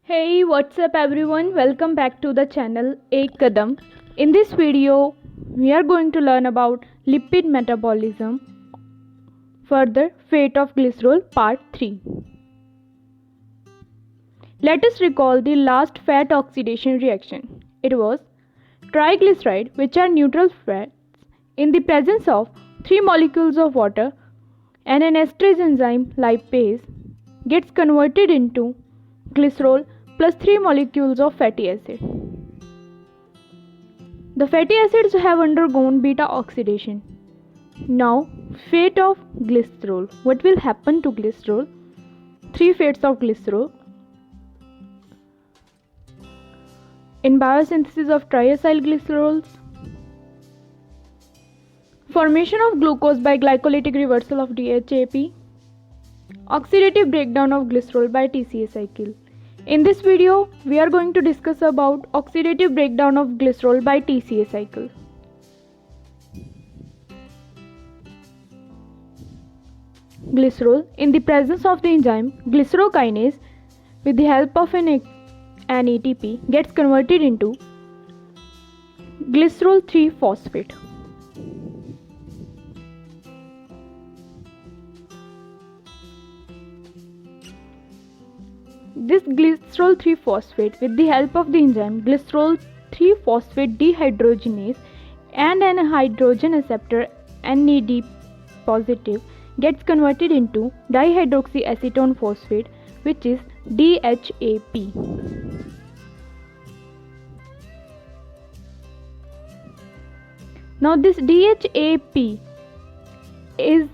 Hey, what's up everyone? Welcome back to the channel Ek Kadam. In this video, we are going to learn about lipid metabolism. Further, fate of glycerol part 3. Let us recall the last fat oxidation reaction. It was triglyceride, which are neutral fats, in the presence of 3 molecules of water and an esterase enzyme lipase gets converted into glycerol plus 3 molecules of fatty acid. The fatty acids have undergone beta oxidation. Now, fate of glycerol. What will happen to glycerol? 3 fates of glycerol. In biosynthesis of triacylglycerols, formation of glucose by glycolytic reversal of DHAP, oxidative breakdown of glycerol by TCA cycle. In this video, we are going to discuss about oxidative breakdown of glycerol by TCA cycle. Glycerol, in the presence of the enzyme glycerokinase, with the help of an ATP, gets converted into glycerol 3-phosphate. This glycerol 3-phosphate, with the help of the enzyme glycerol 3-phosphate dehydrogenase and an hydrogen acceptor NAD positive, gets converted into dihydroxyacetone phosphate, which is DHAP. Now this DHAP is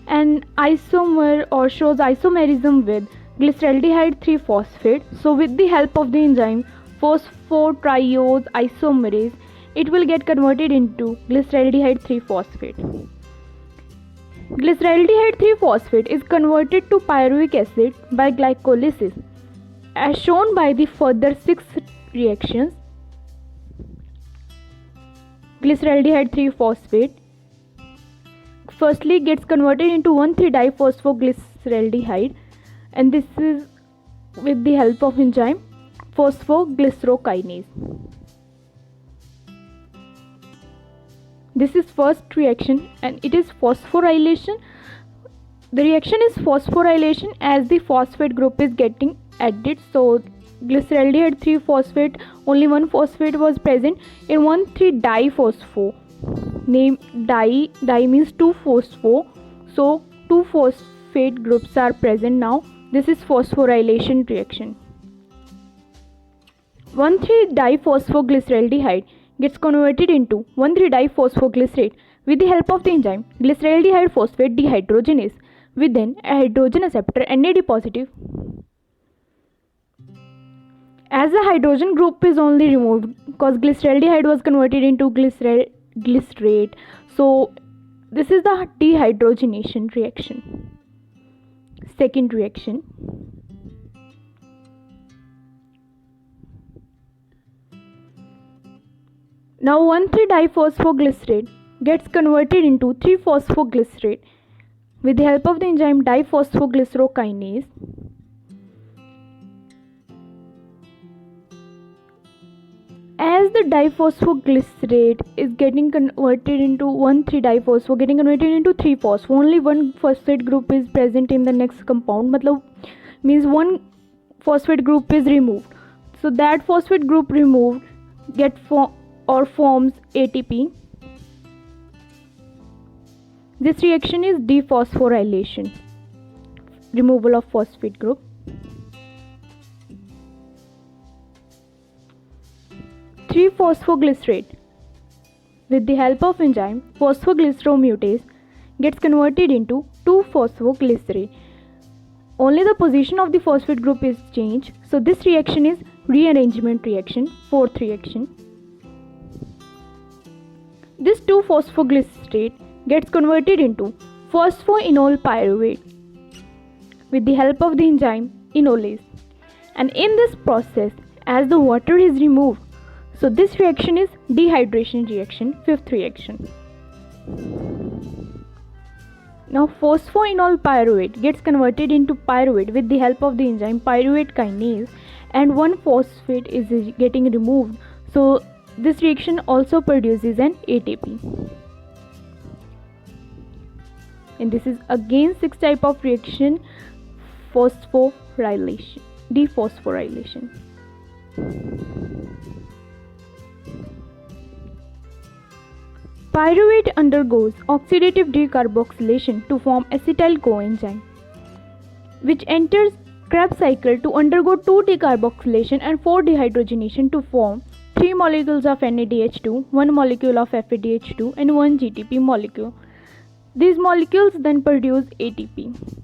an isomer or shows isomerism with glyceraldehyde 3-phosphate. So with the help of the enzyme phosphotriose isomerase, it will get converted into glyceraldehyde 3-phosphate. Glyceraldehyde 3-phosphate is converted to pyruvic acid by glycolysis, as shown by the further 6 reactions. Glyceraldehyde 3-phosphate firstly gets converted into 1,3-diphosphoglyceraldehyde, and this is with the help of enzyme phosphoglycerokinase. This is first reaction and it is phosphorylation. The reaction is phosphorylation as the phosphate group is getting added. So glyceraldehyde 3-phosphate, only one phosphate was present in 1,3-diphospho. Name di means 2 phospho, so 2 phosphate groups are present now. This is phosphorylation reaction. 1,3-diphosphoglyceraldehyde gets converted into 1,3-diphosphoglycerate with the help of the enzyme glyceraldehyde phosphate dehydrogenase with an hydrogen acceptor NAD positive. As the hydrogen group is only removed because glyceraldehyde was converted into glycerate, so this is the dehydrogenation reaction. Second reaction. Now 1,3-diphosphoglycerate gets converted into 3-phosphoglycerate with the help of the enzyme diphosphoglycerokinase. As the diphosphoglycerate is getting converted into 1,3-diphospho, getting converted into 3-phospho, only one phosphate group is present in the next compound. Matlab means one phosphate group is removed. So that phosphate group removed forms ATP. This reaction is dephosphorylation, removal of phosphate group. Phosphoglycerate with the help of enzyme phosphoglyceromutase gets converted into 2-phosphoglycerate. Only the position of the phosphate group is changed. So this reaction is rearrangement reaction, fourth reaction. This 2-phosphoglycerate gets converted into phosphoenol pyruvate with the help of the enzyme enolase. And in this process, as the water is removed, so this reaction is dehydration reaction, fifth reaction. Now phosphoenol pyruvate gets converted into pyruvate with the help of the enzyme pyruvate kinase, and one phosphate is getting removed. So this reaction also produces an ATP. And this is again sixth type of reaction, phosphorylation, dephosphorylation. Pyruvate undergoes oxidative decarboxylation to form acetyl coenzyme, which enters Krebs cycle to undergo 2 decarboxylation and 4 dehydrogenation to form 3 molecules of NADH2, 1 molecule of FADH2 and 1 GTP molecule. These molecules then produce ATP.